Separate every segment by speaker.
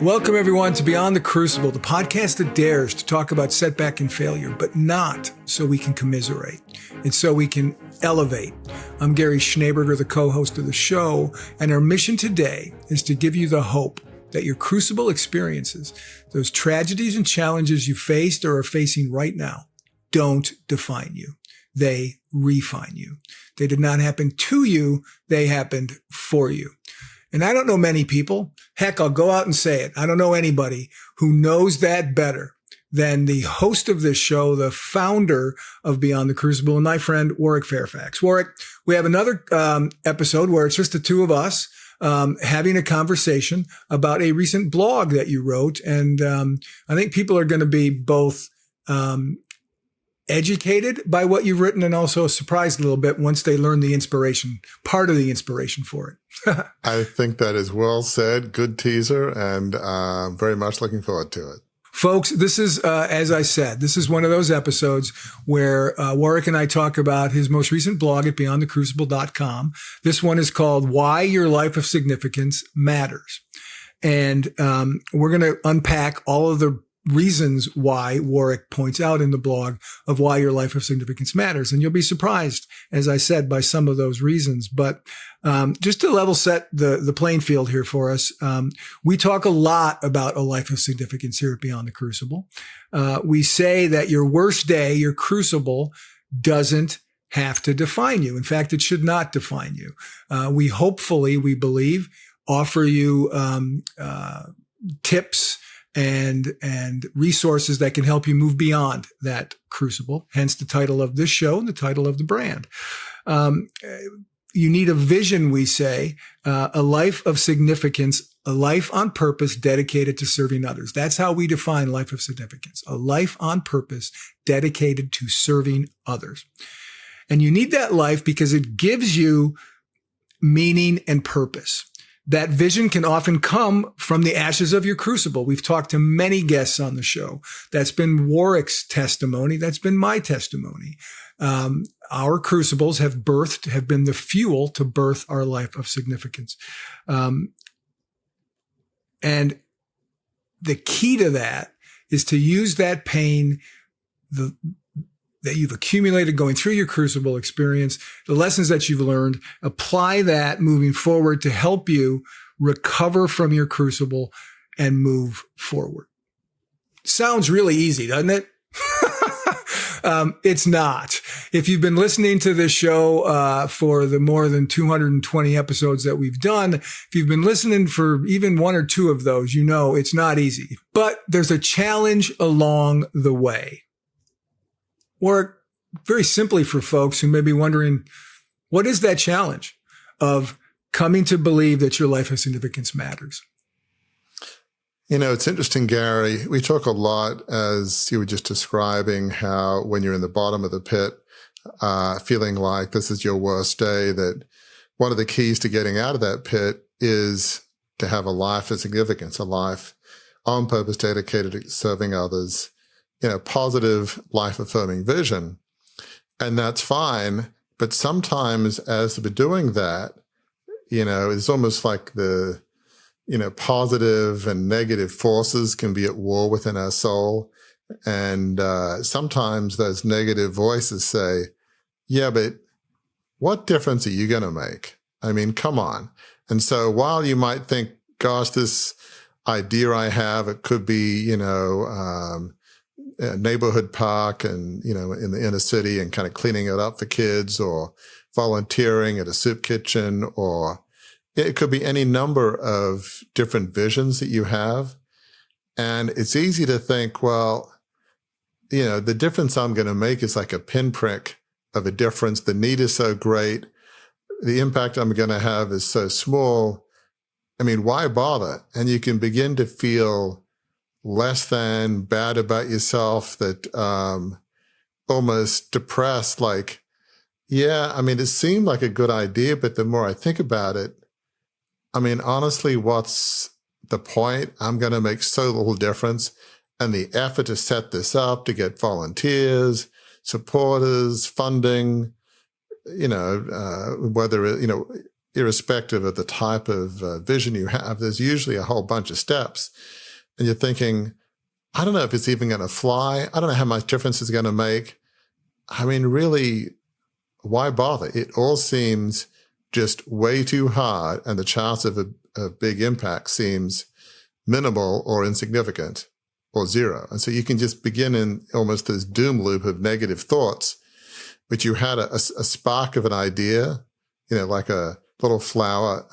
Speaker 1: Welcome, everyone, to Beyond the Crucible, the podcast that dares to talk about setback and failure, but not so we can commiserate. It's so we can elevate. I'm Gary Schneeberger, the co-host of the show, and our mission today is to give you the hope that your crucible experiences, those tragedies and challenges you faced or are facing right now, don't define you. They refine you. They did not happen to you. They happened for you. And I don't know many people, heck, I'll go out and say it, I don't know anybody who knows that better than the host of this show, the founder of Beyond the Crucible, and my friend Warwick Fairfax. Warwick, we have another episode where it's just the two of us having a conversation about a recent blog that you wrote. And I think people are going to be both educated by what you've written and also surprised a little bit once they learn the inspiration, part of the inspiration for it.
Speaker 2: I think that is well said. Good teaser, and very much looking forward to it.
Speaker 1: Folks, this is, as I said, this is one of those episodes where Warwick and I talk about his most recent blog at beyondthecrucible.com. This one is called Why Your Life of Significance Matters. And we're going to unpack all of the reasons why Warwick points out in the blog of why your life of significance matters. And you'll be surprised, as I said, by some of those reasons. But just to level set the playing field here for us, we talk a lot about a life of significance here at Beyond the Crucible. We say that your worst day, your crucible, doesn't have to define you. In fact, it should not define you. We hopefully, we believe, offer you tips and resources that can help you move beyond that crucible, hence the title of this show and the title of the brand. You need a vision, we say, a life of significance, a life on purpose dedicated to serving others. That's how we define life of significance, a life on purpose dedicated to serving others. And you need that life because it gives you meaning and purpose. That vision can often come from the ashes of your crucible. We've talked to many guests on the show. That's been Warwick's testimony. That's been my testimony. Our crucibles have been the fuel to birth our life of significance. And the key to that is to use that pain, that you've accumulated going through your crucible experience, the lessons that you've learned, apply that moving forward to help you recover from your crucible and move forward. Sounds really easy, doesn't it? It's not. If you've been listening to this show for the more than 220 episodes that we've done, if you've been listening for even one or two of those, you know it's not easy. But there's a challenge along the way. Or very simply for folks who may be wondering, what is that challenge of coming to believe that your life of significance matters?
Speaker 2: You know, it's interesting, Gary. We talk a lot, as you were just describing, how when you're in the bottom of the pit, feeling like this is your worst day, that one of the keys to getting out of that pit is to have a life of significance, a life on purpose dedicated to serving others, positive, life-affirming vision. And that's fine. But sometimes as we're doing that, it's almost like the, positive and negative forces can be at war within our soul. And sometimes those negative voices say, yeah, but what difference are you going to make? I mean, come on. And so while you might think, gosh, this idea I have, it could be, a neighborhood park and, in the inner city and kind of cleaning it up for kids, or volunteering at a soup kitchen, or it could be any number of different visions that you have. And it's easy to think, well, the difference I'm going to make is like a pinprick of a difference. The need is so great. The impact I'm going to have is so small. I mean, why bother? And you can begin to feel less than, bad about yourself, that almost depressed, like, yeah, I mean, it seemed like a good idea, but the more I think about it, I mean, honestly, what's the point? I'm going to make so little difference. And the effort to set this up, to get volunteers, supporters, funding, whether, irrespective of the type of vision you have, there's usually a whole bunch of steps. And you're thinking, I don't know if it's even going to fly. I don't know how much difference it's going to make. I mean, really, why bother? It all seems just way too hard, and the chance of a big impact seems minimal or insignificant or zero. And so you can just begin in almost this doom loop of negative thoughts, but you had a spark of an idea, like a little flower,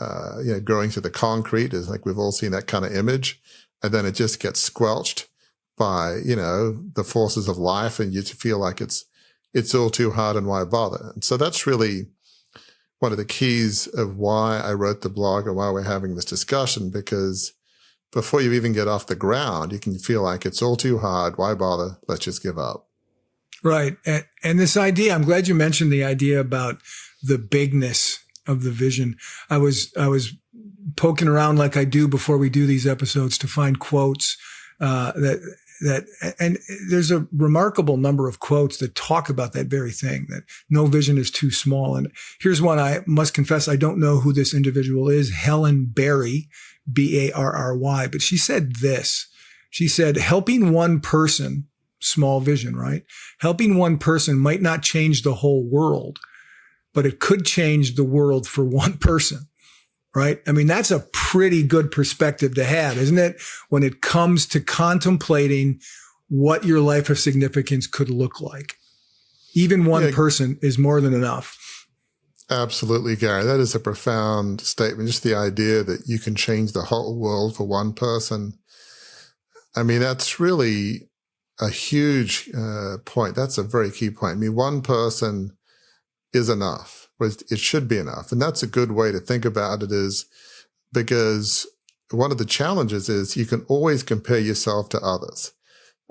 Speaker 2: growing through the concrete, is like we've all seen that kind of image. And then it just gets squelched by, the forces of life, and you feel like it's all too hard and why bother. And so that's really one of the keys of why I wrote the blog and why we're having this discussion, because before you even get off the ground, you can feel like it's all too hard. Why bother? Let's just give up.
Speaker 1: Right. And this idea, I'm glad you mentioned the idea about the bigness of the vision. I was poking around like I do before we do these episodes to find quotes, and there's a remarkable number of quotes that talk about that very thing, that no vision is too small. And here's one. I must confess, I don't know who this individual is, Helen Barry, Barry, but she said this. She said, helping one person, small vision, right? Helping one person might not change the whole world, but it could change the world for one person. Right? I mean, that's a pretty good perspective to have, isn't it? When it comes to contemplating what your life of significance could look like. Even one person is more than enough.
Speaker 2: Absolutely, Gary. That is a profound statement. Just the idea that you can change the whole world for one person. I mean, that's really a huge point. That's a very key point. I mean, one person is enough. It should be enough. And that's a good way to think about it, is because one of the challenges is you can always compare yourself to others.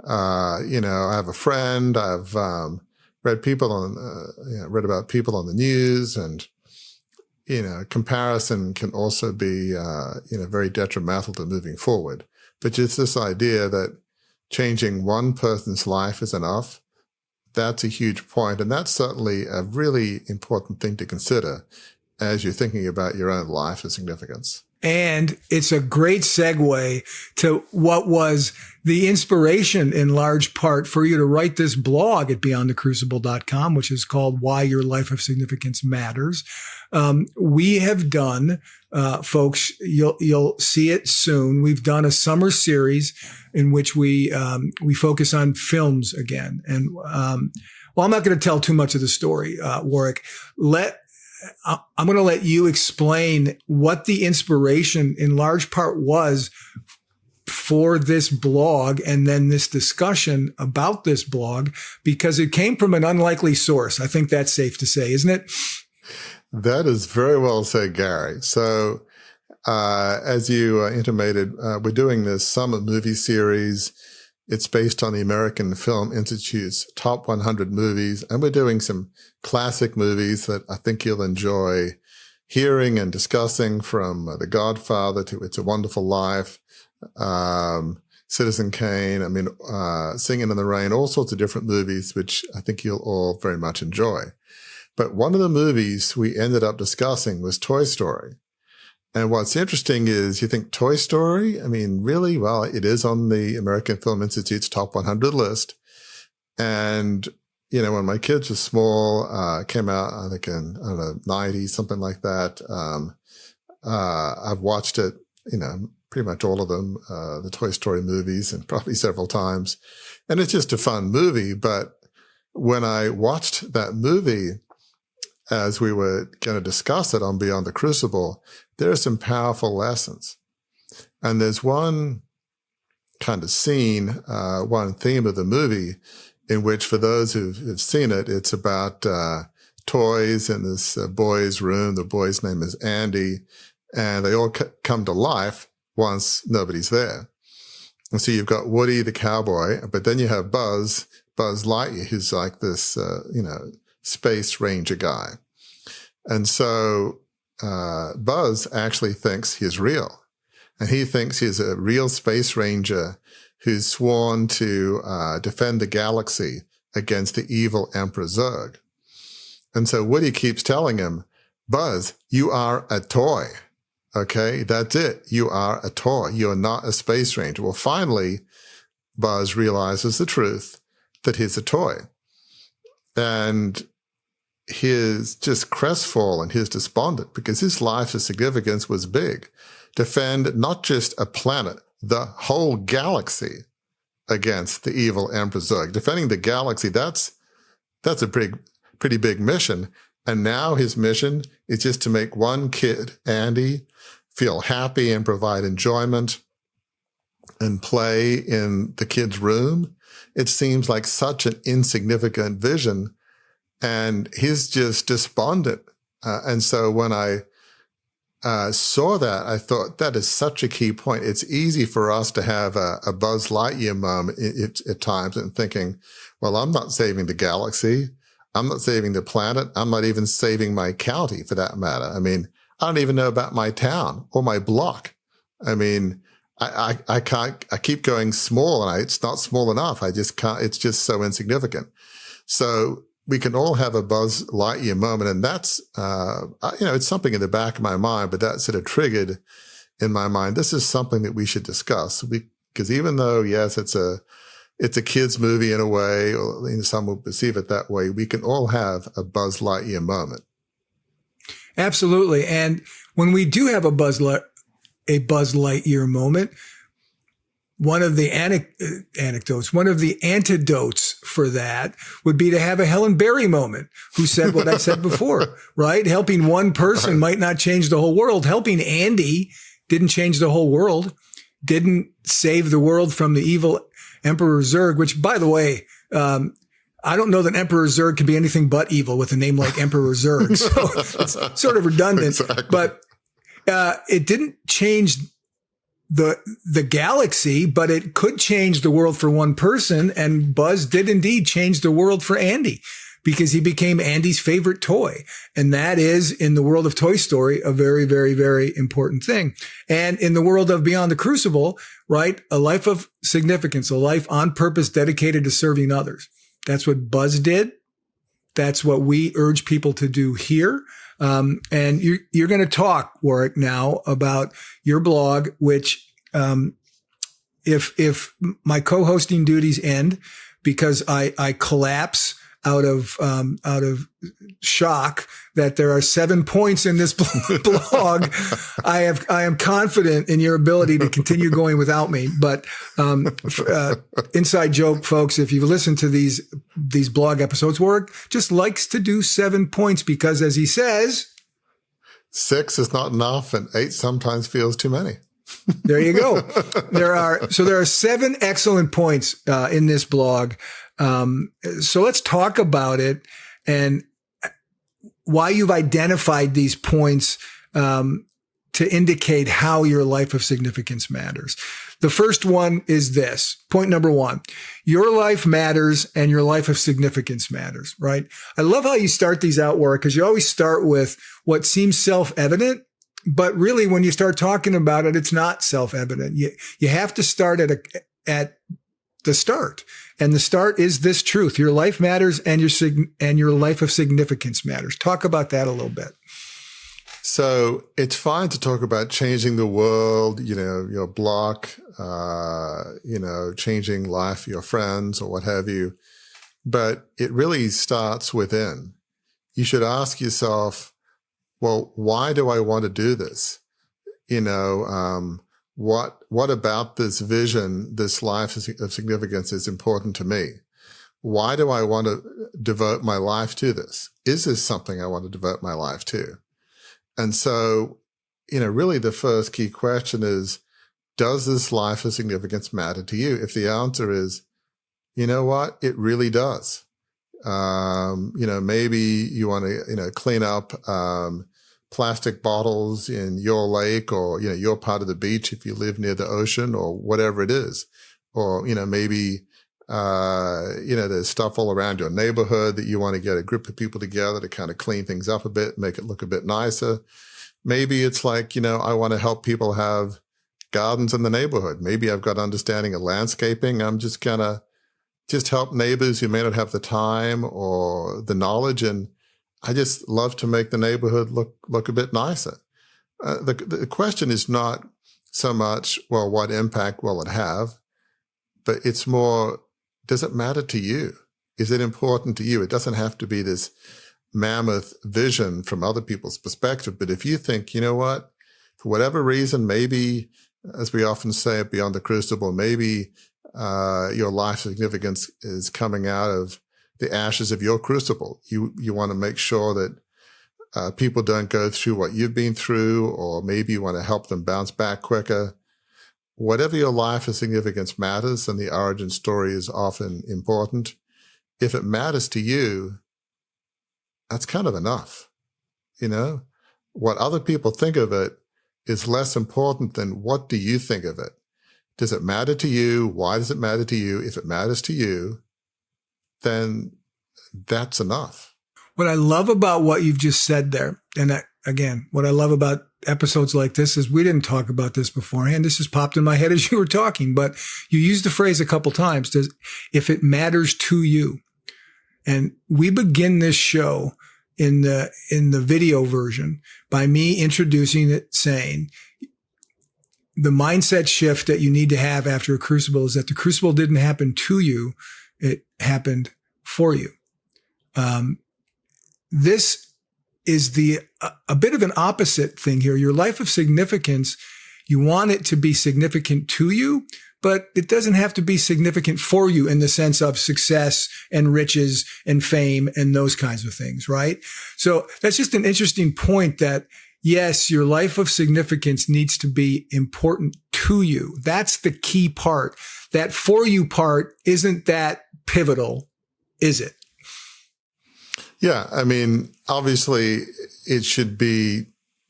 Speaker 2: I have a friend, I've read read about people on the news, and, comparison can also be, very detrimental to moving forward. But just this idea that changing one person's life is enough, that's a huge point. And that's certainly a really important thing to consider as you're thinking about your own life and significance.
Speaker 1: And it's a great segue to what was the inspiration in large part for you to write this blog at beyondthecrucible.com, which is called Why Your Life of Significance Matters. We have done, folks, you'll see it soon. We've done a summer series in which we focus on films again. And, I'm not going to tell too much of the story, Warwick. I'm going to let you explain what the inspiration in large part was for this blog and then this discussion about this blog, because it came from an unlikely source. I think that's safe to say, isn't it?
Speaker 2: That is very well said, Gary. So, as you intimated, we're doing this summer movie series. It's based on the American Film Institute's top 100 movies, and we're doing some classic movies that I think you'll enjoy hearing and discussing, from The Godfather to It's a Wonderful Life, Citizen Kane, Singing in the Rain, all sorts of different movies, which I think you'll all very much enjoy. But one of the movies we ended up discussing was Toy Story. And what's interesting is, you think Toy Story? I mean, really? Well, it is on the American Film Institute's top 100 list. And, when my kids were small, came out, I think in, 90, something like that. I've watched it, pretty much all of them, the Toy Story movies, and probably several times. And it's just a fun movie. But when I watched that movie, as we were going to discuss it on Beyond the Crucible, there are some powerful lessons. And there's one kind of scene, one theme of the movie, in which, for those who've seen it, it's about toys in this boy's room. The boy's name is Andy, and they all come to life once nobody's there. And so you've got Woody the cowboy, but then you have Buzz Lightyear, who's like this, space ranger guy. And so Buzz actually thinks he's real. And he thinks he's a real space ranger who's sworn to defend the galaxy against the evil Emperor Zurg. And so Woody keeps telling him, Buzz, you are a toy. Okay, that's it. You are a toy. You're not a space ranger. Well, finally, Buzz realizes the truth that he's a toy. And he's just crestfallen, he's despondent because his life of significance was big. Defend not just a planet, the whole galaxy against the evil Emperor Zurg. Defending the galaxy, that's a pretty big mission. And now his mission is just to make one kid, Andy, feel happy and provide enjoyment and play in the kid's room. It seems like such an insignificant vision, and he's just despondent. And so when I saw that, I thought that is such a key point. It's easy for us to have a Buzz Lightyear moment at times and thinking, well, I'm not saving the galaxy. I'm not saving the planet. I'm not even saving my county for that matter. I mean, I don't even know about my town or my block. I mean, I keep going small and it's not small enough. I just can't, it's just so insignificant. So we can all have a Buzz Lightyear moment. And that's, it's something in the back of my mind, but that sort of triggered in my mind. This is something that we should discuss because even though, yes, it's a kid's movie in a way, or some will perceive it that way, we can all have a Buzz Lightyear moment.
Speaker 1: Absolutely. And when we do have a Buzz Lightyear moment, one of the anecdotes, one of the antidotes for that would be to have a Helen Berry moment, who said what I said before, right? Helping one person might not change the whole world. Helping Andy didn't change the whole world, didn't save the world from the evil Emperor Zurg, which, by the way, I don't know that Emperor Zurg can be anything but evil with a name like Emperor Zurg. So it's sort of redundant,
Speaker 2: Exactly.
Speaker 1: But it didn't change the galaxy, but it could change the world for one person. And Buzz did indeed change the world for Andy because he became Andy's favorite toy. And that is, in the world of Toy Story, a very, very, very important thing. And in the world of Beyond the Crucible, right, a life of significance, a life on purpose dedicated to serving others. That's what Buzz did. That's what we urge people to do here. And you're going to talk, Warwick, now about your blog, which, if my co-hosting duties end because I collapse out of shock that there are 7 points in this blog, I am confident in your ability to continue going without me. But inside joke, folks, if you listen to these blog episodes, Warwick just likes to do 7 points because, as he says,
Speaker 2: 6 is not enough and 8 sometimes feels too many.
Speaker 1: There you go. There are 7 excellent points in this blog. So let's talk about it and why you've identified these points to indicate how your life of significance matters. The first one is this. Point number 1, your life matters and your life of significance matters, right? I love how you start these out, Warwick, because you always start with what seems self-evident, but really when you start talking about it, it's not self-evident. You have to start at the start. And the start is this truth. Your life matters and your life of significance matters. Talk about that a little bit.
Speaker 2: So it's fine to talk about changing the world, your block, changing life for your friends or what have you. But it really starts within. You should ask yourself, well, why do I want to do this? What about this vision, this life of significance is important to me? Why do I want to devote my life to this? Is this something I want to devote my life to? And so, really the first key question is, does this life of significance matter to you? If the answer is, you know what, it really does. Maybe you want to, clean up, plastic bottles in your lake or, your part of the beach if you live near the ocean or whatever it is. Or, maybe, there's stuff all around your neighborhood that you want to get a group of people together to kind of clean things up a bit, make it look a bit nicer. Maybe it's like, I want to help people have gardens in the neighborhood. Maybe I've got understanding of landscaping. I'm just gonna help neighbors who may not have the time or the knowledge and I just love to make the neighborhood look a bit nicer. The question is not so much, well, what impact will it have? But it's more, does it matter to you? Is it important to you? It doesn't have to be this mammoth vision from other people's perspective. But if you think, you know what, for whatever reason, maybe, as we often say at Beyond the Crucible, maybe your life significance is coming out of the ashes of your crucible. You want to make sure that people don't go through what you've been through, or maybe you want to help them bounce back quicker. Whatever your life of significance matters, and the origin story is often important. If it matters to you, that's kind of enough. You know, what other people think of it is less important than what do you think of it. Does it matter to you? Why does it matter to you? If it matters to you, then that's enough.
Speaker 1: What I love about what you've just said there, and again, what I love about episodes like this is we didn't talk about this beforehand. This just popped in my head as you were talking, but you used the phrase a couple times, if it matters to you. And we begin this show in the video version by me introducing it, saying the mindset shift that you need to have after a crucible is that the crucible didn't happen to you. It happened for you. This is a bit of an opposite thing here. Your life of significance, you want it to be significant to you, but it doesn't have to be significant for you in the sense of success and riches and fame and those kinds of things, right? So that's just an interesting point that, yes, your life of significance needs to be important to you. That's the key part. That for you part isn't that pivotal, is it?
Speaker 2: Yeah. I mean, obviously it should be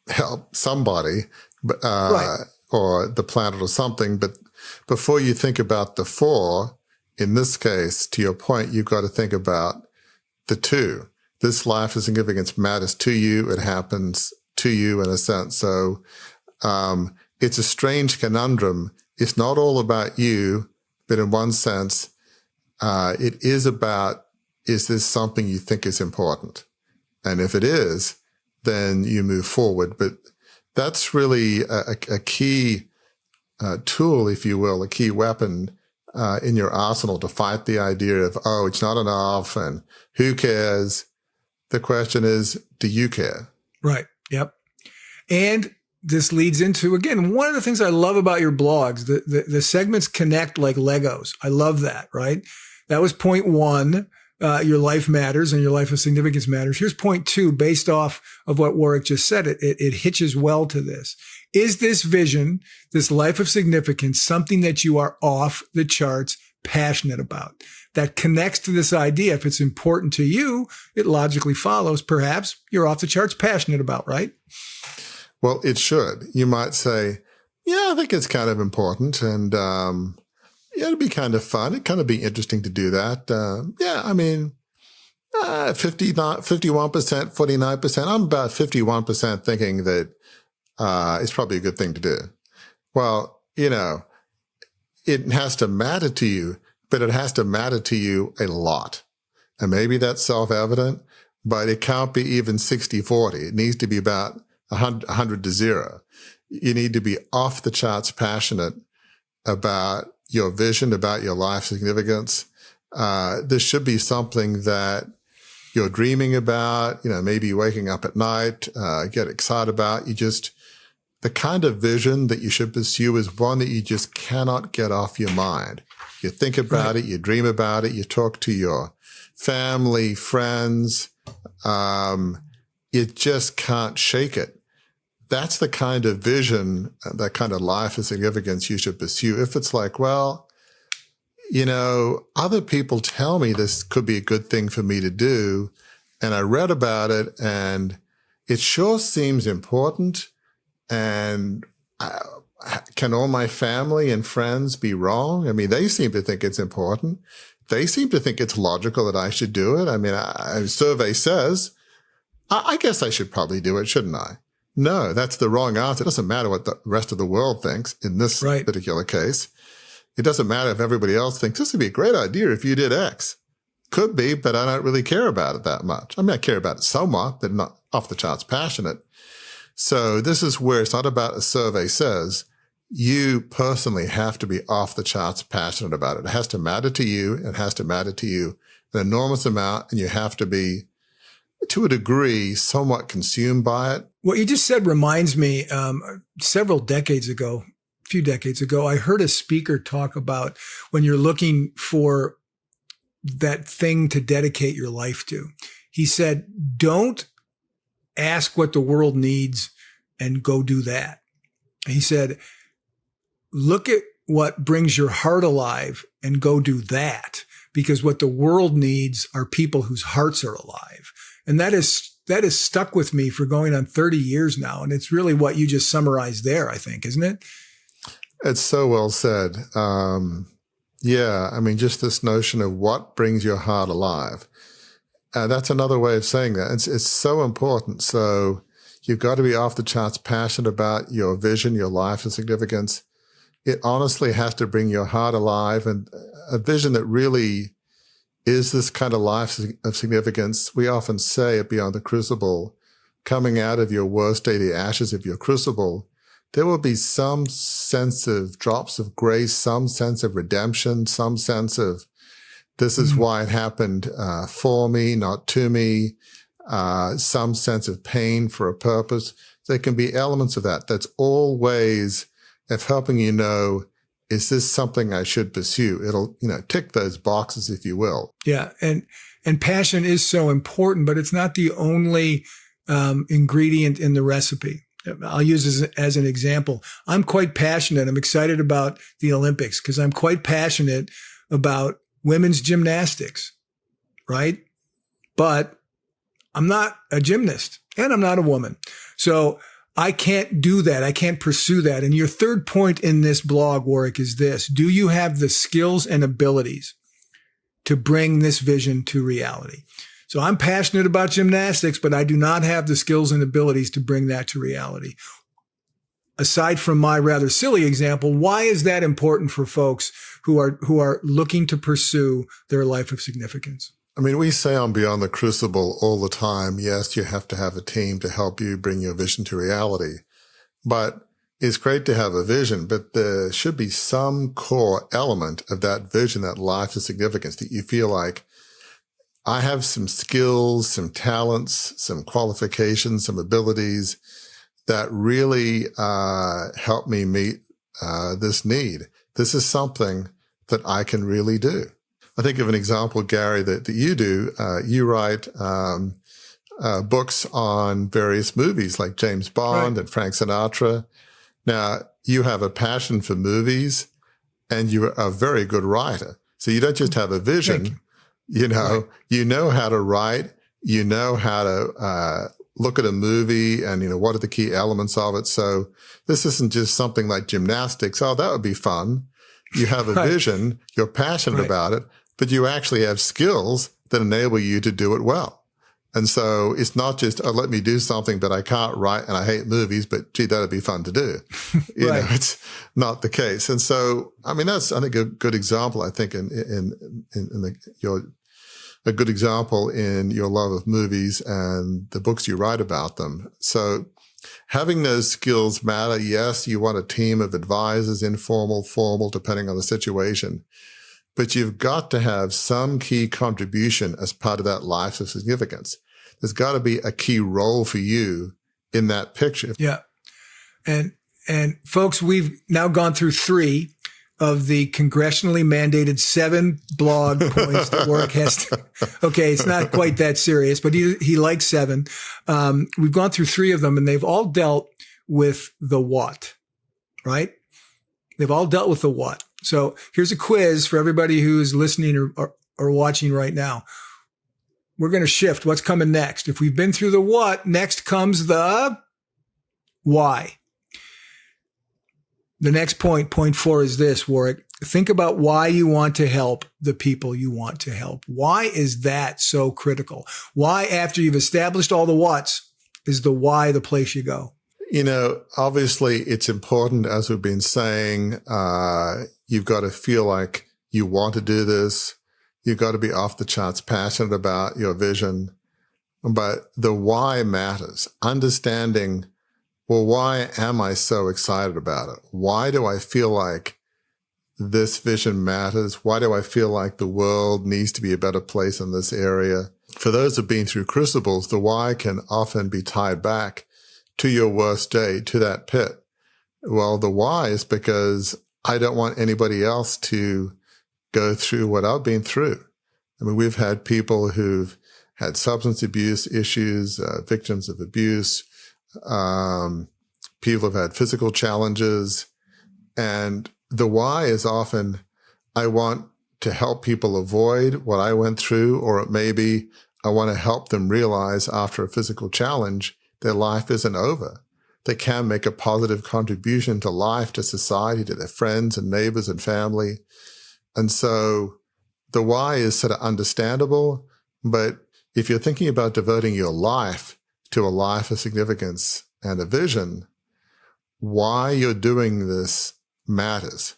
Speaker 2: help somebody, right, or the planet or something. But before you think about the for, in this case, to your point, you've got to think about the two. This life of significance matters to you. It happens to you in a sense. So, it's a strange conundrum. It's not all about you, but in one sense, it is about, is this something you think is important? And if it is, then you move forward. But that's really a key tool, if you will, a key weapon in your arsenal to fight the idea of, oh, it's not enough and who cares? The question is, do you care?
Speaker 1: Right. Yep. And this leads into, again, one of the things I love about your blogs, the segments connect like Legos. I love that, right? That was point one. Your life matters and your life of significance matters. Here's point two, based off of what Warwick just said. It hitches well to this. Is this vision, this life of significance, something that you are off the charts passionate about? That connects to this idea. If it's important to you, it logically follows, perhaps, you're off the charts passionate about, right?
Speaker 2: Well, it should. You might say, yeah, I think it's kind of important. And, yeah, it'd be kind of fun. It'd kind of be interesting to do that. Yeah, I mean, 51%, 49%. I'm about 51% thinking that it's probably a good thing to do. Well, you know, it has to matter to you, but it has to matter to you a lot. And maybe that's self-evident, but it can't be even 60-40. It needs to be about 100 to 0. You need to be off the charts passionate about your vision, about your life significance. This should be something that you're dreaming about, you know, maybe waking up at night, get excited about. The kind of vision that you should pursue is one that you just cannot get off your mind. You think about it, you dream about it, you talk to your family, friends. You just can't shake it. That's the kind of vision, that kind of life of significance you should pursue. If it's like, well, you know, other people tell me this could be a good thing for me to do, and I read about it, and it sure seems important, and can all my family and friends be wrong? I mean, they seem to think it's important. They seem to think it's logical that I should do it. I mean, a survey says, I guess I should probably do it, shouldn't I? No, that's the wrong answer. It doesn't matter what the rest of the world thinks in this particular case. It doesn't matter if everybody else thinks this would be a great idea if you did X. Could be, but I don't really care about it that much. I mean, I care about it somewhat, but not off the charts passionate. So this is where it's not about a survey says. You personally have to be off the charts passionate about it. It has to matter to you. It has to matter to you an enormous amount, and you have to be, to a degree, somewhat consumed by it.
Speaker 1: What you just said reminds me, several decades ago, a few decades ago, I heard a speaker talk about when you're looking for that thing to dedicate your life to. He said, don't ask what the world needs and go do that. He said, look at what brings your heart alive and go do that, because what the world needs are people whose hearts are alive. And that is stuck with me for going on 30 years now. And it's really what you just summarized there, I think, isn't it?
Speaker 2: It's so well said. Yeah, I mean, just this notion of what brings your heart alive. That's another way of saying that. It's so important. So you've got to be off the charts passionate about your vision, your life and significance. It honestly has to bring your heart alive, and a vision that really is this kind of life of significance. We often say at Beyond the Crucible, coming out of your worst day, the ashes of your crucible, there will be some sense of drops of grace, some sense of redemption, some sense of this is why it happened for me, not to me, some sense of pain for a purpose. There can be elements of that. That's all ways of helping you know, is this something I should pursue? It'll, tick those boxes, if you will.
Speaker 1: Yeah. And passion is so important, but it's not the only ingredient in the recipe. I'll use as an example. I'm quite passionate. I'm excited about the Olympics because I'm quite passionate about women's gymnastics, right? But I'm not a gymnast and I'm not a woman. So I can't do that. I can't pursue that. And your third point in this blog, Warwick, is this. Do you have the skills and abilities to bring this vision to reality? So I'm passionate about gymnastics, but I do not have the skills and abilities to bring that to reality. Aside from my rather silly example, why is that important for folks who are looking to pursue their life of significance?
Speaker 2: I mean, we say on Beyond the Crucible all the time, yes, you have to have a team to help you bring your vision to reality. But it's great to have a vision, but there should be some core element of that vision, that life of significance, that you feel like, I have some skills, some talents, some qualifications, some abilities that really help me meet this need. This is something that I can really do. I think of an example, Gary, that you do. You write books on various movies like James Bond and Frank Sinatra. Now, you have a passion for movies and you're a very good writer. So you don't just have a vision. You know how to write, you know how to look at a movie and, what are the key elements of it. So this isn't just something like gymnastics. Oh, that would be fun. You have a vision, you're passionate about it, but you actually have skills that enable you to do it well. And so it's not just, oh, let me do something, but I can't write and I hate movies, but gee, that'd be fun to do. It's not the case. And so, I mean, that's, I think, a good example, I think, a good example in your love of movies and the books you write about them. So having those skills matter. Yes, you want a team of advisors, informal, formal, depending on the situation. But you've got to have some key contribution as part of that life of significance. There's got to be a key role for you in that picture. Yeah.
Speaker 1: And folks, we've now gone through 3 of the congressionally mandated 7 blog points that Warwick has to. Okay, it's not quite that serious, but he likes 7. We've gone through 3 of them, and they've all dealt with the what, right? They've all dealt with the what. So here's a quiz for everybody who's listening or watching right now. We're going to shift. What's coming next? If we've been through the what, next comes the why. The next point 4, is this, Warwick. Think about why you want to help the people you want to help. Why is that so critical? Why, after you've established all the what's, is the why the place you go?
Speaker 2: Obviously it's important, as we've been saying, you've got to feel like you want to do this. You've got to be off the charts passionate about your vision. But the why matters. Understanding, well, why am I so excited about it? Why do I feel like this vision matters? Why do I feel like the world needs to be a better place in this area? For those who've been through crucibles, the why can often be tied back to your worst day, to that pit. Well, the why is because I don't want anybody else to go through what I've been through. I mean, we've had people who've had substance abuse issues, victims of abuse. People have had physical challenges. And the why is often, I want to help people avoid what I went through, or it may be, I want to help them realize after a physical challenge, their life isn't over. They can make a positive contribution to life, to society, to their friends and neighbors and family. And so the why is sort of understandable, but if you're thinking about devoting your life to a life of significance and a vision, why you're doing this matters.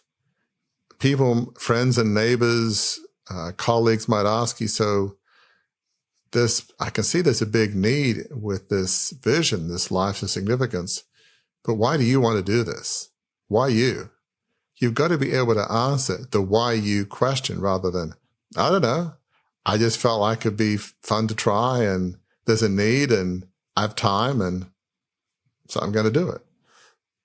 Speaker 2: People, friends and neighbors, colleagues might ask you, so I can see there's a big need with this vision, this life of significance, but why do you want to do this? Why you? You've got to be able to answer the why you question rather than, I don't know, I just felt like it'd be fun to try and there's a need and I have time and so I'm going to do it.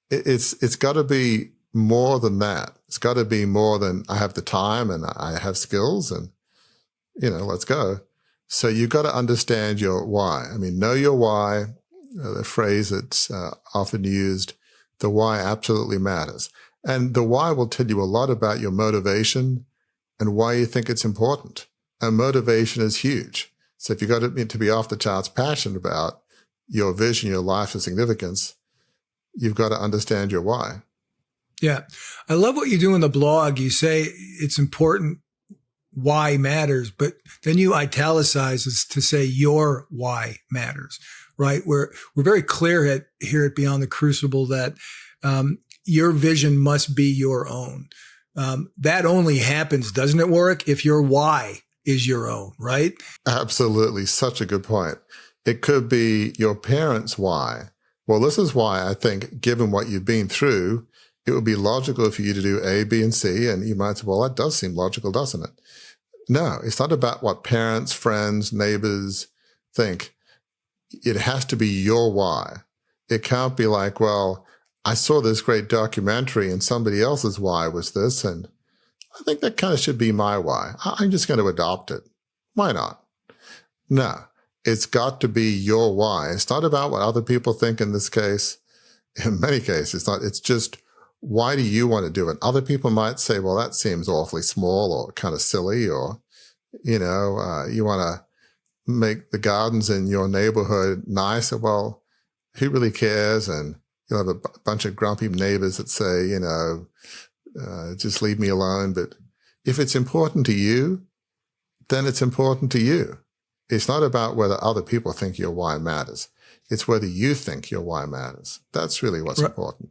Speaker 2: It's got to be more than that. It's got to be more than I have the time and I have skills and, let's go. So you've got to understand your why. I mean, know your why, the phrase that's often used, the why absolutely matters. And the why will tell you a lot about your motivation and why you think it's important. And motivation is huge. So if you've got to be off the charts passionate about your vision, your life of significance, you've got to understand your why.
Speaker 1: Yeah. I love what you do in the blog. You say it's important why matters, but then you italicize as to say your why matters, right? We're very clear here at Beyond the Crucible that your vision must be your own. That only happens, doesn't it, Warwick, if your why is your own, right?
Speaker 2: Absolutely. Such a good point. It could be your parents' why. Well, this is why I think, given what you've been through, it would be logical for you to do A, B, and C. And you might say, well, that does seem logical, doesn't it? No, it's not about what parents, friends, neighbors think. It has to be your why. It can't be like, well, I saw this great documentary and somebody else's why was this, and I think that kind of should be my why. I'm just going to adopt it. Why not? No, it's got to be your why. It's not about what other people think in this case. In many cases, it's not. It's just, why do you want to do it? Other people might say, well, that seems awfully small or kind of silly, or, you want to make the gardens in your neighborhood nicer. Well, who really cares? And you'll have a bunch of grumpy neighbors that say, just leave me alone. But if it's important to you, then it's important to you. It's not about whether other people think your why matters. It's whether you think your why matters. That's really what's important.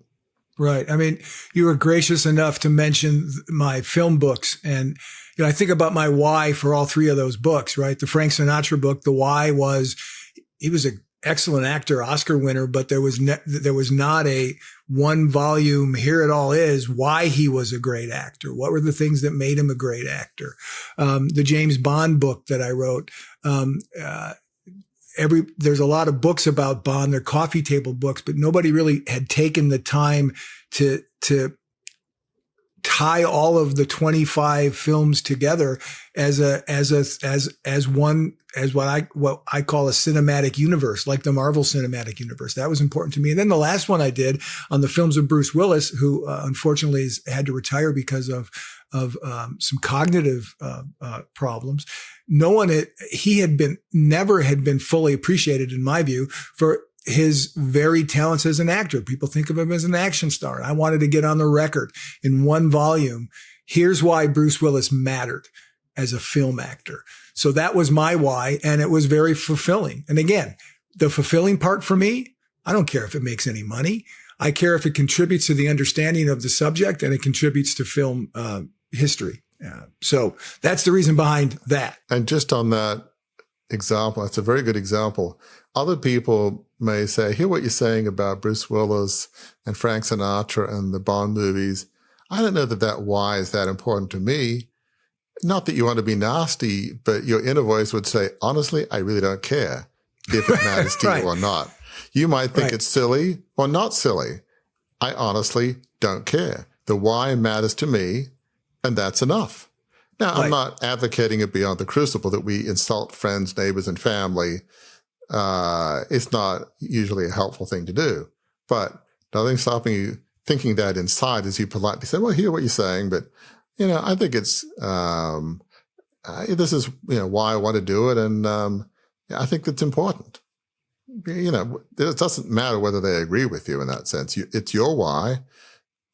Speaker 1: Right. I mean, you were gracious enough to mention my film books. And, I think about my why for all three of those books, right? The Frank Sinatra book, the why was he was an excellent actor, Oscar winner, but there was not a one volume, here it all is, why he was a great actor. What were the things that made him a great actor? The James Bond book that I wrote, there's a lot of books about Bond. They're coffee table books, but nobody really had taken the time to tie all of the 25 films together as what I call a cinematic universe, like the Marvel Cinematic Universe. That was important to me. And then the last one I did on the films of Bruce Willis, who unfortunately has had to retire because of some cognitive problems. Never had been fully appreciated, in my view, for his very talents as an actor. People think of him as an action star. And I wanted to get on the record in one volume. Here's why Bruce Willis mattered as a film actor. So that was my why, and it was very fulfilling. And again, the fulfilling part for me, I don't care if it makes any money. I care if it contributes to the understanding of the subject and it contributes to film history So that's the reason behind that.
Speaker 2: And just on that example, that's a very good example. Other people may say, I hear what you're saying about Bruce Willis and Frank Sinatra and the Bond movies. I don't know that why is that important to me. Not that you want to be nasty, but your inner voice would say, honestly, I really don't care if it matters to you or not. You might think it's silly or not silly. I honestly don't care. The why matters to me, and that's enough. Now, I'm not advocating it beyond the crucible that we insult friends, neighbors, and family. It's not usually a helpful thing to do. But nothing stopping you thinking that inside as you politely say, well, I hear what you're saying, but, I think it's, this is, why I want to do it. And I think that's important. It doesn't matter whether they agree with you in that sense. It's your why.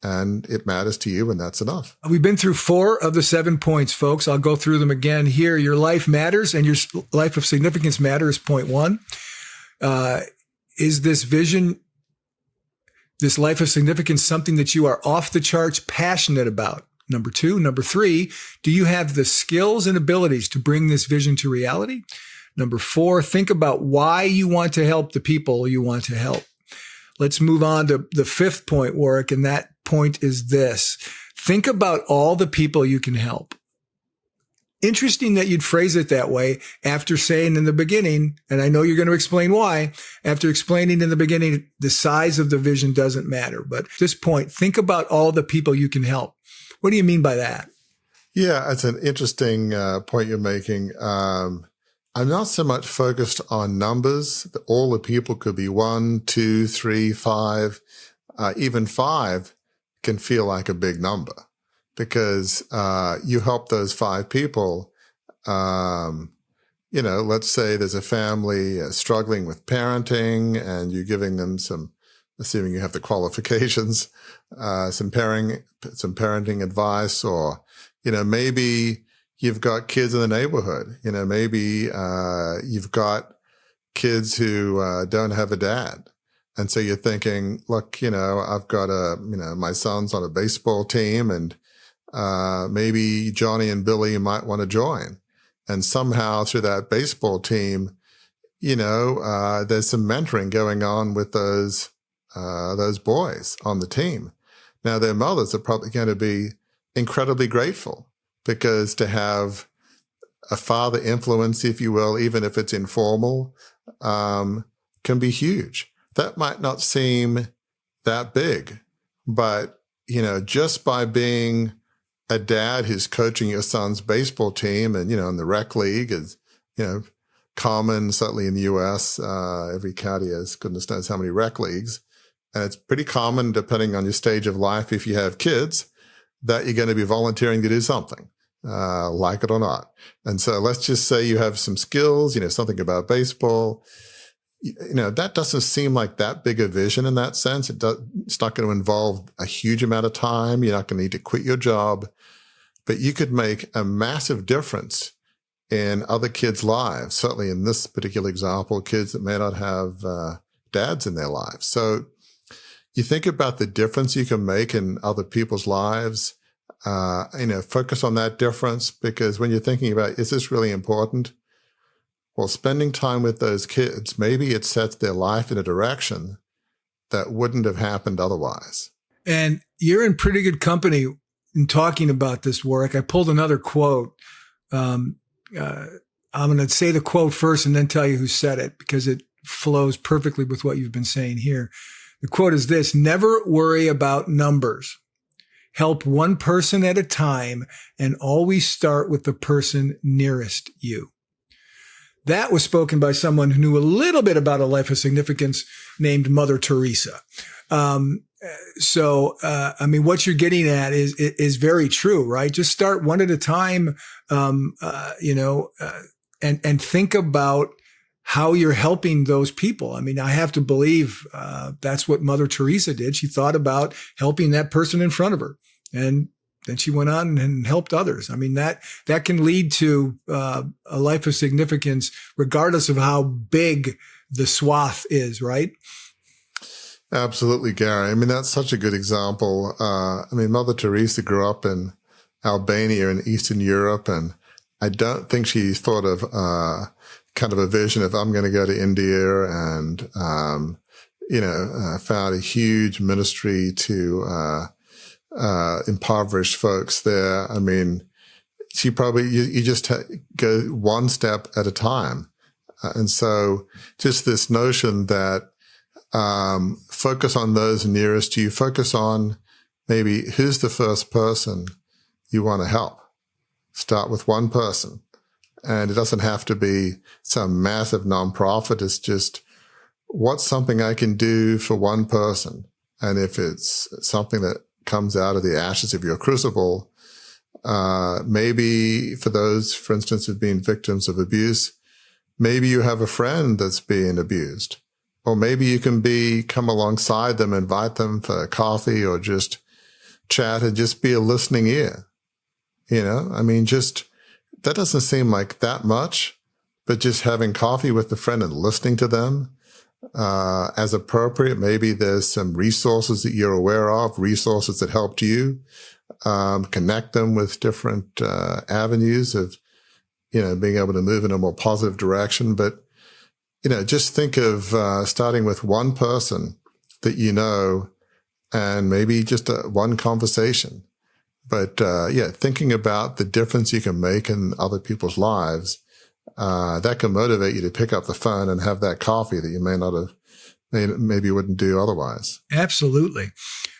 Speaker 2: And it matters to you, and that's enough.
Speaker 1: We've been through 4 of the 7 points, folks. I'll go through them again here. Your life matters, and your life of significance matters. Point 1. Is this vision, this life of significance, something that you are off the charts passionate about? Number 2. Number 3, do you have the skills and abilities to bring this vision to reality? Number 4, think about why you want to help the people you want to help. Let's move on to the 5th point, Warwick, and that point is this. Think about all the people you can help. Interesting that you'd phrase it that way after saying in the beginning, and I know you're going to explain why, after explaining in the beginning, the size of the vision doesn't matter. But at this point, think about all the people you can help. What do you mean by that?
Speaker 2: Yeah, that's an interesting point you're making. I'm not so much focused on numbers. All the people could be 1, 2, 3, 5, even 5 can feel like a big number because you help those 5 people. Let's say there's a family struggling with parenting and you're giving them some, assuming you have the qualifications, some parenting advice, or, maybe you've got kids in the neighborhood. Maybe you've got kids who don't have a dad. And so you're thinking, look, I've got my son's on a baseball team and maybe Johnny and Billy might want to join. And somehow through that baseball team, there's some mentoring going on with those boys on the team. Now their mothers are probably going to be incredibly grateful because to have a father influence, if you will, even if it's informal, can be huge. That might not seem that big, but, just by being a dad who's coaching your son's baseball team and, in the rec league is, common, certainly in the U.S., every county has goodness knows how many rec leagues. And it's pretty common, depending on your stage of life, if you have kids, that you're going to be volunteering to do something, like it or not. And so let's just say you have some skills, something about baseball. That doesn't seem like that big a vision in that sense. It's not going to involve a huge amount of time. You're not going to need to quit your job, but you could make a massive difference in other kids' lives. Certainly in this particular example, kids that may not have dads in their lives. So you think about the difference you can make in other people's lives, focus on that difference, because when you're thinking about, is this really important? Well, spending time with those kids, maybe it sets their life in a direction that wouldn't have happened otherwise.
Speaker 1: And you're in pretty good company in talking about this work. I pulled another quote. I'm going to say the quote first and then tell you who said it because it flows perfectly with what you've been saying here. The quote is this: never worry about numbers. Help one person at a time and always start with the person nearest you. That was spoken by someone who knew a little bit about a life of significance named Mother Teresa. What you're getting at is very true, right? Just start one at a time, and think about how you're helping those people. I have to believe, that's what Mother Teresa did. She thought about helping that person in front of her, and then she went on and helped others. That can lead to a life of significance, regardless of how big the swath is, right?
Speaker 2: Absolutely, Gary. That's such a good example. Mother Teresa grew up in Albania in Eastern Europe. And I don't think she thought of kind of a vision of, I'm going to go to India and, found a huge ministry to impoverished folks there. I mean, she probably, you just go one step at a time. And so just this notion that focus on those nearest to you, focus on maybe who's the first person you want to help. Start with one person. And it doesn't have to be some massive nonprofit. It's just, what's something I can do for one person? And if it's something that comes out of the ashes of your crucible, maybe for those, for instance, who've been victims of abuse, maybe you have a friend that's being abused, or maybe you can come alongside them, invite them for coffee or just chat and just be a listening ear. I mean, that doesn't seem like that much, but just having coffee with a friend and listening to them, as appropriate. Maybe there's some resources that you're aware of, resources that helped you, connect them with different, avenues of, being able to move in a more positive direction. But, just think of, starting with one person that and maybe just one conversation. But, thinking about the difference you can make in other people's lives, that can motivate you to pick up the phone and have that coffee that you maybe wouldn't do otherwise.
Speaker 1: Absolutely.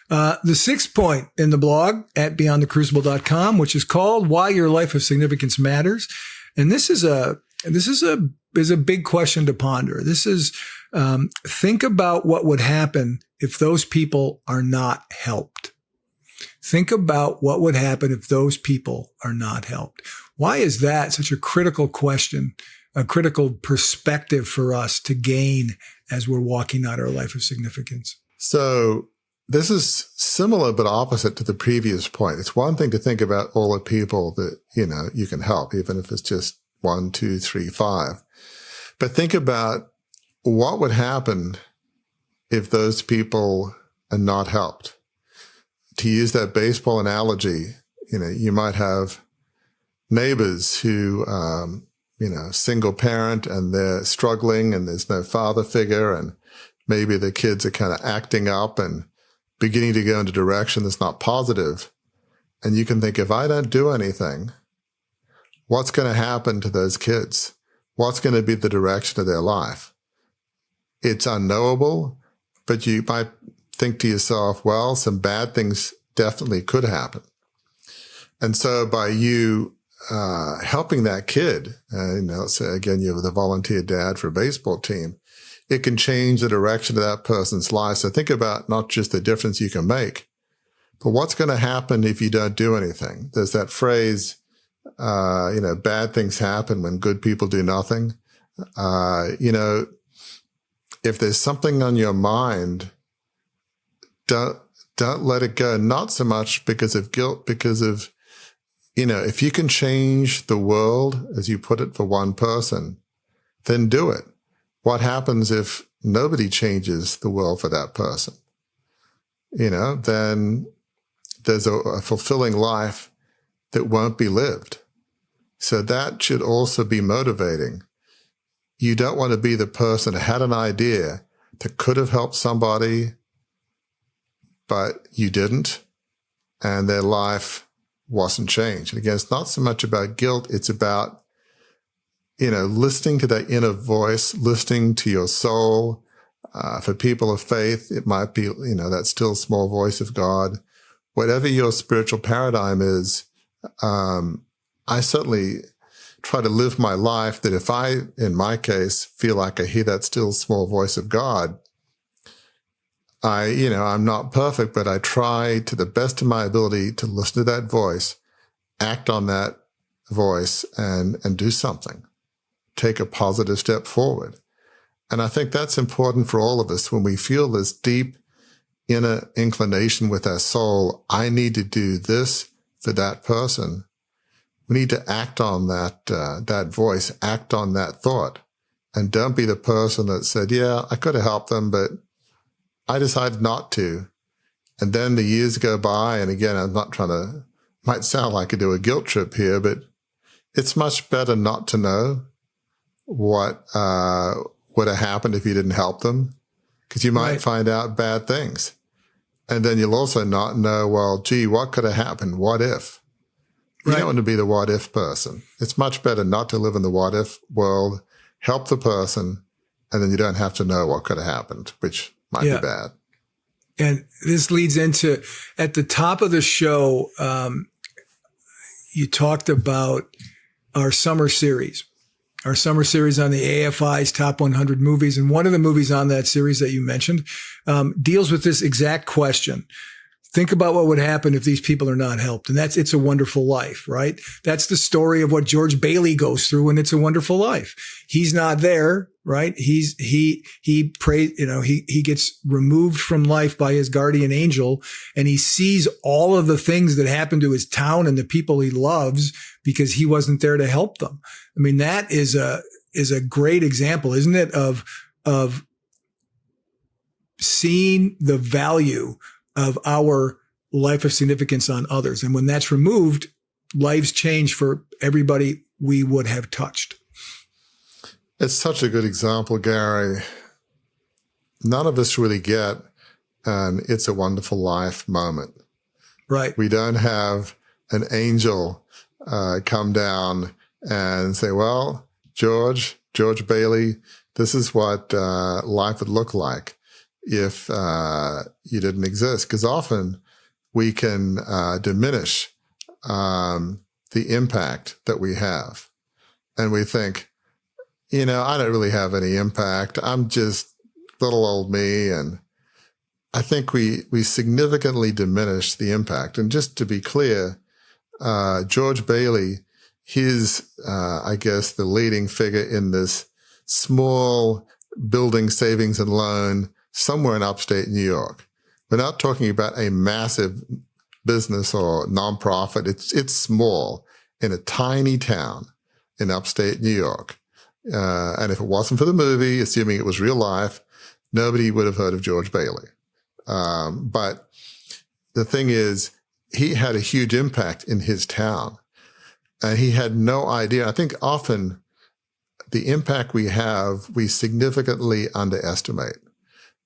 Speaker 1: The sixth point in the blog at beyondthecrucible.com, which is called Why Your Life of Significance Matters. And this is a big question to ponder. This is, think about what would happen if those people are not helped. Think about what would happen if those people are not helped. Why is that such a critical question, a critical perspective for us to gain as we're walking out our life of significance?
Speaker 2: So this is similar but opposite to the previous point. It's one thing to think about all the people that, you can help, even if it's just 1, 2, 3, 5. But think about what would happen if those people are not helped. To use that baseball analogy, you might have neighbors who, single parent and they're struggling and there's no father figure, and maybe the kids are kind of acting up and beginning to go in a direction that's not positive. And you can think, if I don't do anything, what's going to happen to those kids? What's going to be the direction of their life? It's unknowable, but you might think to yourself, well, some bad things definitely could happen. And so by you helping that kid, let's say again, you have the volunteer dad for a baseball team, it can change the direction of that person's life. So think about not just the difference you can make, but what's going to happen if you don't do anything. There's that phrase, bad things happen when good people do nothing. If there's something on your mind, don't let it go. Not so much because of guilt, because of, if you can change the world, as you put it, for one person, then do it. What happens if nobody changes the world for that person? Then there's a fulfilling life that won't be lived. So that should also be motivating. You don't want to be the person that had an idea that could have helped somebody, but you didn't, and their life wasn't changed. And again, it's not so much about guilt. It's about, listening to that inner voice, listening to your soul. For people of faith, it might be, that still small voice of God. Whatever your spiritual paradigm is, I certainly try to live my life that if I, in my case, feel like I hear that still small voice of God, I'm not perfect, but I try to the best of my ability to listen to that voice, act on that voice, and do something. Take a positive step forward. And I think that's important for all of us when we feel this deep inner inclination with our soul. I need to do this for that person. We need to act on that voice, act on that thought, and don't be the person that said, yeah, I could have helped them, but I decided not to. And then the years go by. And again, I'm not trying to might sound like I do a guilt trip here, but it's much better not to know what would have happened if you didn't help them, because you might find out bad things. And then you'll also not know, well, gee, what could have happened? What if? You don't want to be the what if person. It's much better not to live in the what if world, help the person, and then you don't have to know what could have happened, which might be bad.
Speaker 1: And this leads into, at the top of the show, you talked about our summer series on the AFI's top 100 movies. And one of the movies on that series that you mentioned deals with this exact question. Think about what would happen if these people are not helped. And that's It's a Wonderful Life, right? That's the story of what George Bailey goes through in It's a Wonderful Life. He's not there, right? He gets removed from life by his guardian angel, and he sees all of the things that happen to his town and the people he loves because he wasn't there to help them. I mean, that is a great example, isn't it? Of seeing the value of our life of significance on others. And when that's removed, lives change for everybody we would have touched.
Speaker 2: It's such a good example, Gary. None of us really get an It's a Wonderful Life moment.
Speaker 1: Right.
Speaker 2: We don't have an angel come down and say, well, George Bailey, this is what life would look like if you didn't exist. Because often we can diminish the impact that we have. And we think, I don't really have any impact. I'm just little old me. And I think we significantly diminish the impact. And just to be clear, George Bailey, he's, I guess, the leading figure in this small building savings and loan somewhere in upstate New York. We're not talking about a massive business or nonprofit. It's small in a tiny town in upstate New York. And if it wasn't for the movie, assuming it was real life, nobody would have heard of George Bailey. But the thing is, he had a huge impact in his town, and he had no idea. I think often the impact we have, we significantly underestimate.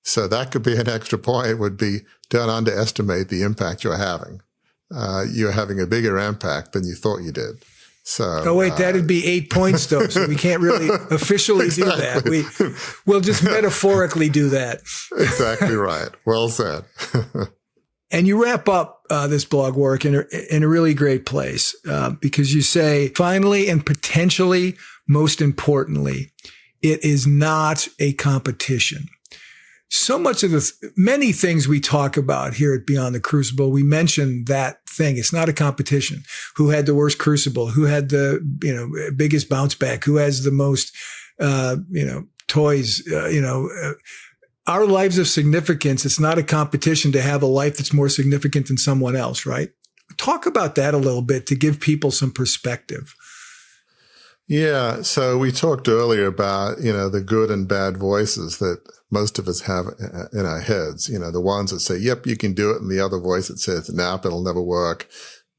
Speaker 2: So that could be an extra point, would be don't underestimate the impact you're having. You're having a bigger impact than you thought you did. So,
Speaker 1: oh, wait, that'd be 8 points, though. So we can't really officially do that. We'll just metaphorically do that.
Speaker 2: Exactly right. Well said.
Speaker 1: And you wrap up this blog, Warwick, in a really great place because you say, finally and potentially most importantly, it is not a competition. So much of many things we talk about here at Beyond the Crucible, we mention that thing. It's not a competition. Who had the worst Crucible? Who had the, biggest bounce back? Who has the most, toys? Our lives of significance, it's not a competition to have a life that's more significant than someone else, right? Talk about that a little bit to give people some perspective.
Speaker 2: Yeah. So we talked earlier about, the good and bad voices that most of us have in our heads, the ones that say, yep, you can do it. And the other voice that says, nope, it'll never work.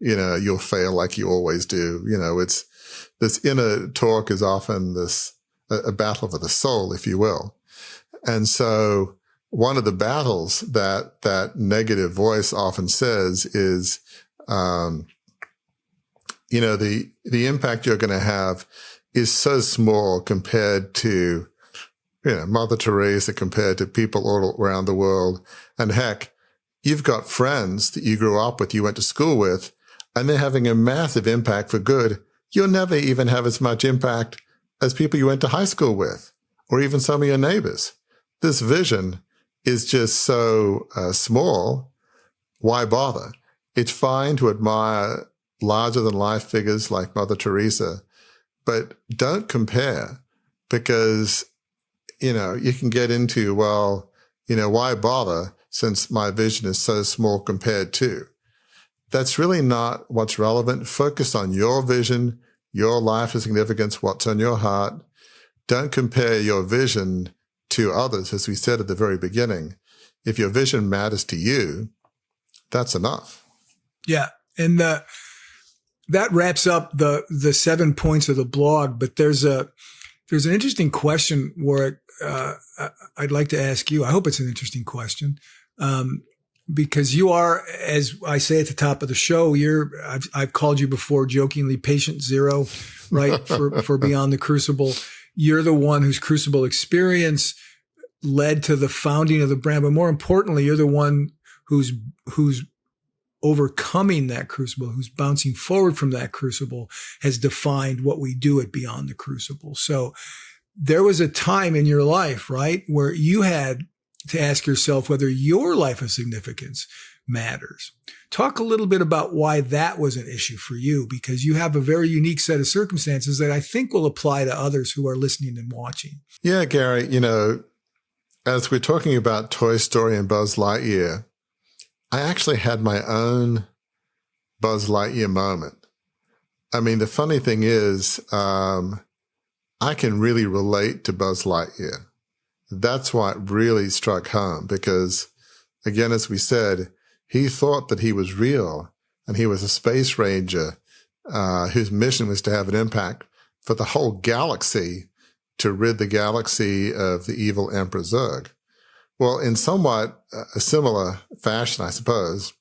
Speaker 2: You'll fail like you always do. It's this inner talk is often a battle for the soul, if you will. And so one of the battles that negative voice often says is, the impact you're going to have is so small compared to, Mother Teresa, compared to people all around the world. And heck, you've got friends that you grew up with, you went to school with, and they're having a massive impact for good. You'll never even have as much impact as people you went to high school with, or even some of your neighbors. This vision is just so small. Why bother? It's fine to admire larger than life figures like Mother Teresa, but don't compare, because, you can get into, why bother since my vision is so small compared to. That's really not what's relevant. Focus on your vision, your life of significance, what's on your heart. Don't compare your vision to others, as we said at the very beginning. If your vision matters to you, that's enough.
Speaker 1: Yeah. And that wraps up the 7 points of the blog. But there's an interesting question, Warwick. I'd like to ask you. I hope it's an interesting question. Because you are, as I say at the top of the show, I've called you before jokingly patient zero, right? for Beyond the Crucible. You're the one whose Crucible experience led to the founding of the brand. But more importantly, you're the one who's overcoming that Crucible, who's bouncing forward from that Crucible, has defined what we do at Beyond the Crucible. So there was a time in your life, right, where you had to ask yourself whether your life of significance matters. Talk a little bit about why that was an issue for you, because you have a very unique set of circumstances that I think will apply to others who are listening and watching.
Speaker 2: Yeah, Gary, as we're talking about Toy Story and Buzz Lightyear, I actually had my own Buzz Lightyear moment. I mean, the funny thing is, I can really relate to Buzz Lightyear. That's why it really struck home because, again, as we said, he thought that he was real and he was a space ranger whose mission was to have an impact for the whole galaxy to rid the galaxy of the evil Emperor Zurg. Well, in somewhat a similar fashion, I suppose,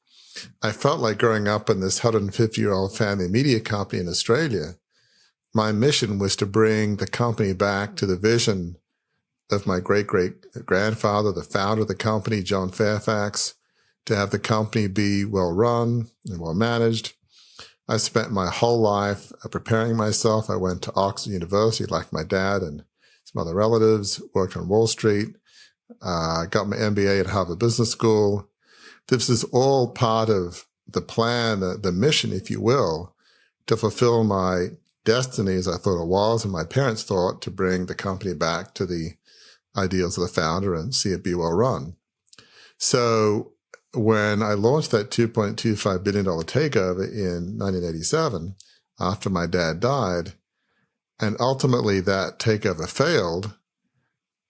Speaker 2: I felt like growing up in this 150-year-old family media company in Australia, my mission was to bring the company back to the vision of my great-great-grandfather, the founder of the company, John Fairfax, to have the company be well-run and well-managed. I spent my whole life preparing myself. I went to Oxford University like my dad and some other relatives, worked on Wall Street, got my MBA at Harvard Business School. This is all part of the plan, the mission, if you will, to fulfill my destiny as I thought it was and my parents thought, to bring the company back to the ideals of the founder and see it be well run. So when I launched that $2.25 billion takeover in 1987, after my dad died, and ultimately that takeover failed,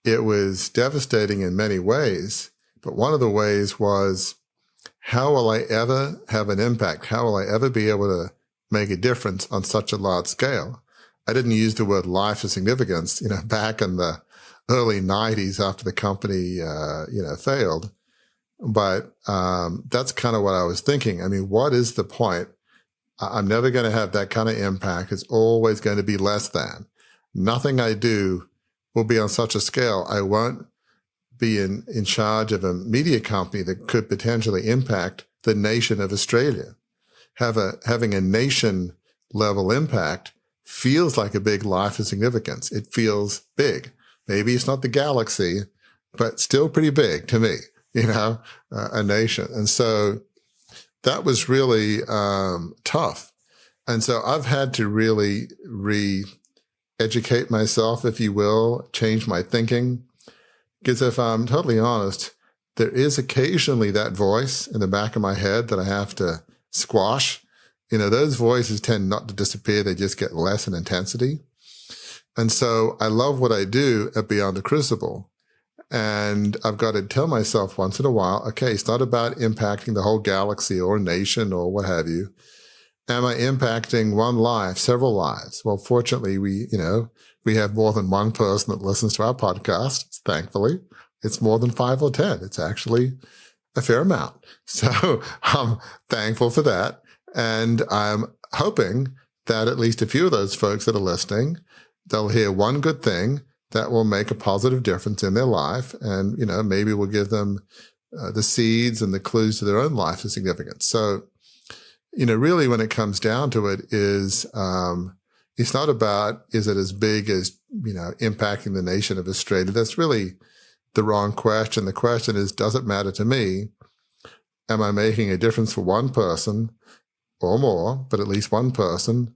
Speaker 2: it was devastating in many ways. But one of the ways was, how will I ever have an impact? How will I ever be able to make a difference on such a large scale? I didn't use the word life of significance, back in the early 90s after the company, failed. But that's kind of what I was thinking. I mean, what is the point? I'm never going to have that kind of impact. It's always going to be less than. Nothing I do will be on such a scale. I won't be in charge of a media company that could potentially impact the nation of Australia. Having a nation level impact feels like a big life of significance. It feels big. Maybe it's not the galaxy, but still pretty big to me, a nation. And so that was really tough. And so I've had to really re-educate myself, if you will, change my thinking. Because if I'm totally honest, there is occasionally that voice in the back of my head that I have to squash. Those voices tend not to disappear. They just get less in intensity. And so I love what I do at Beyond the Crucible. And I've got to tell myself once in a while, okay, it's not about impacting the whole galaxy or nation or what have you. Am I impacting one life, several lives? Well, fortunately, we have more than one person that listens to our podcast. Thankfully, it's more than 5 or 10. It's actually a fair amount. So I'm thankful for that. And I'm hoping that at least a few of those folks that are listening, they'll hear one good thing that will make a positive difference in their life. And, maybe we'll give them the seeds and the clues to their own life of significance. So, really when it comes down to it is, it's not about, is it as big as, impacting the nation of Australia? That's really the wrong question. The question is, does it matter to me? Am I making a difference for one person or more, but at least one person?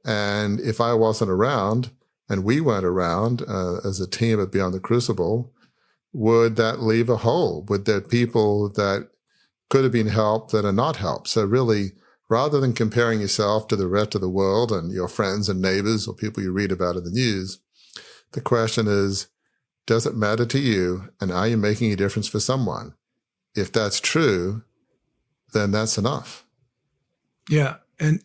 Speaker 2: And if I wasn't around and we weren't around as a team at Beyond the Crucible, would that leave a hole? Would there people that could have been helped that are not helped? So really, rather than comparing yourself to the rest of the world and your friends and neighbors or people you read about in the news, the question is, does it matter to you? And are you making a difference for someone? If that's true, then that's enough.
Speaker 1: Yeah. And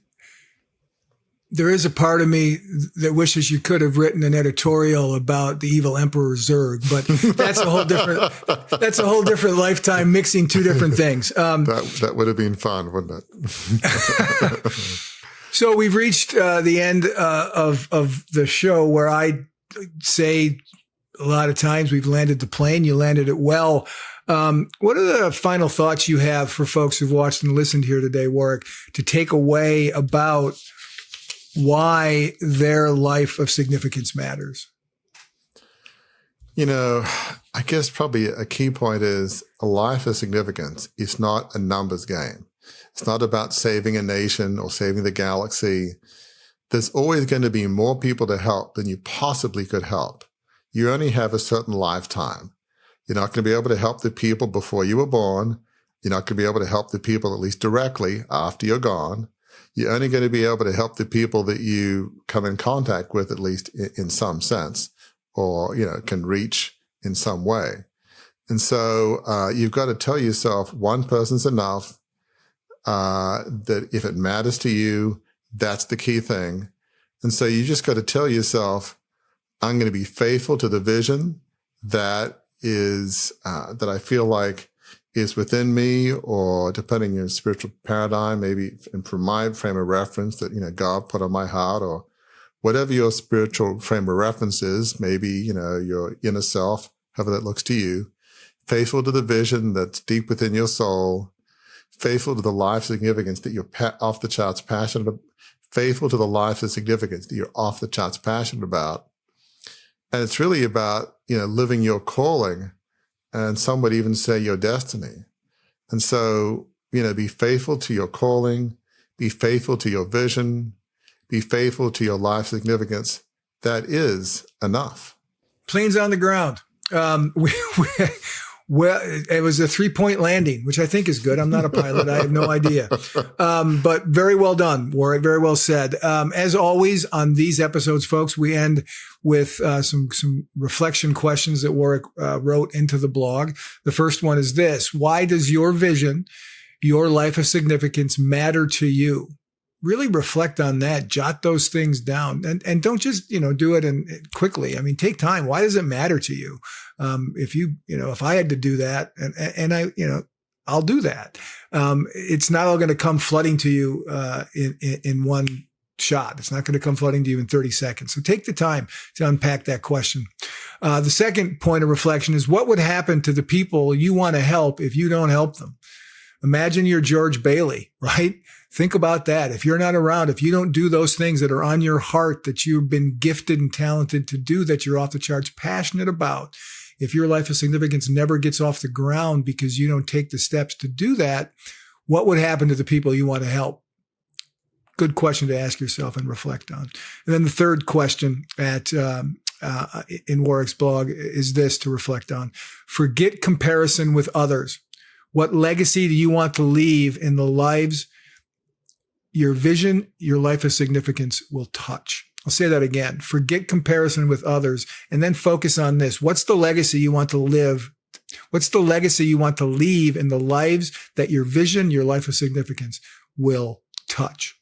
Speaker 1: There is a part of me that wishes you could have written an editorial about the evil Emperor Zurg, but that's a whole different lifetime, mixing two different things.
Speaker 2: That would have been fun, wouldn't it?
Speaker 1: So we've reached the end of the show, where I say a lot of times we've landed the plane. You landed it well. What are the final thoughts you have for folks who've watched and listened here today, Warwick, to take away about why their life of significance matters?
Speaker 2: I guess probably a key point is a life of significance is not a numbers game. It's not about saving a nation or saving the galaxy. There's always going to be more people to help than you possibly could help. You only have a certain lifetime. You're not going to be able to help the people before you were born. You're not going to be able to help the people, at least directly, after you're gone. You're only going to be able to help the people that you come in contact with, at least in some sense, or, can reach in some way. And so you've got to tell yourself one person's enough, that if it matters to you, that's the key thing. And so you just got to tell yourself, I'm going to be faithful to the vision that is, that I feel like is within me, or depending on your spiritual paradigm, maybe from my frame of reference that, God put on my heart, or whatever your spiritual frame of reference is, maybe, your inner self, however that looks to you, faithful to the vision that's deep within your soul, faithful to the life significance that you're off the charts passionate about, faithful to the life of significance that you're off the charts passionate about. And it's really about, living your calling, and some would even say your destiny. And so, be faithful to your calling, be faithful to your vision, be faithful to your life significance. That is enough.
Speaker 1: Planes on the ground. Well, it was a 3-point landing, which I think is good. I'm not a pilot. I have no idea. But very well done, Warwick. Very well said. As always on these episodes, folks, we end with some reflection questions that Warwick wrote into the blog. The first one is this: why does your vision, your life of significance, matter to you? Really reflect on that. Jot those things down, and don't just, do it quickly. I mean, take time. Why does it matter to you? If I had to do that, and I, I'll do that. It's not all going to come flooding to you, in one shot. It's not going to come flooding to you in 30 seconds. So take the time to unpack that question. The second point of reflection is, what would happen to the people you want to help if you don't help them? Imagine you're George Bailey, right? Think about that. If you're not around, if you don't do those things that are on your heart, that you've been gifted and talented to do, that you're off the charts passionate about, if your life of significance never gets off the ground because you don't take the steps to do that, what would happen to the people you want to help? Good question to ask yourself and reflect on. And then the third question in Warwick's blog is this to reflect on: forget comparison with others. What legacy do you want to leave in the lives your vision, your life of significance will touch? I'll say that again. Forget comparison with others, and then focus on this. What's the legacy you want to live? What's the legacy you want to leave in the lives that your vision, your life of significance will touch?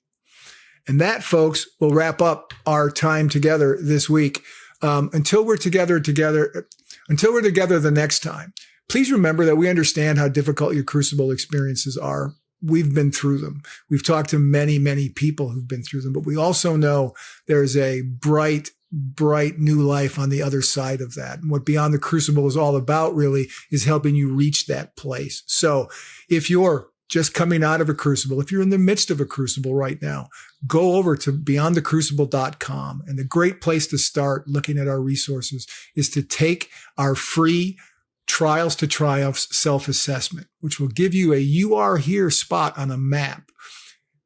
Speaker 1: And that, folks, will wrap up our time together this week. Until we're together the next time, please remember that we understand how difficult your Crucible experiences are. We've been through them. We've talked to many, many people who've been through them, but we also know there's a bright new life on the other side of that. And what Beyond the Crucible is all about really is helping you reach that place. So if you're just coming out of a crucible, if you're in the midst of a crucible right now, go over to beyondthecrucible.com. And the great place to start looking at our resources is to take our free Trials to Triumphs self-assessment, which will give you a "you are here" spot on a map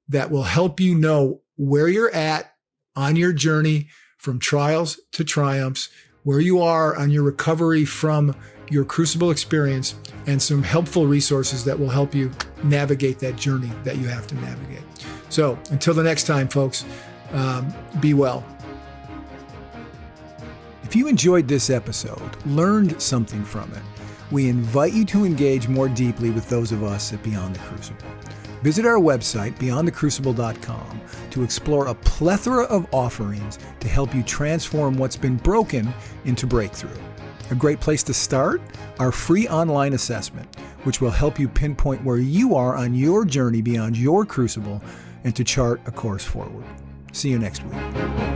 Speaker 1: that will help you know where you're at on your journey from trials to triumphs, where you are on your recovery from your Crucible experience, and some helpful resources that will help you navigate that journey that you have to navigate. So until the next time, folks, be well. If you enjoyed this episode, learned something from it, we invite you to engage more deeply with those of us at Beyond the Crucible. Visit our website, beyondthecrucible.com, to explore a plethora of offerings to help you transform what's been broken into breakthrough. A great place to start? Our free online assessment, which will help you pinpoint where you are on your journey beyond your crucible and to chart a course forward. See you next week.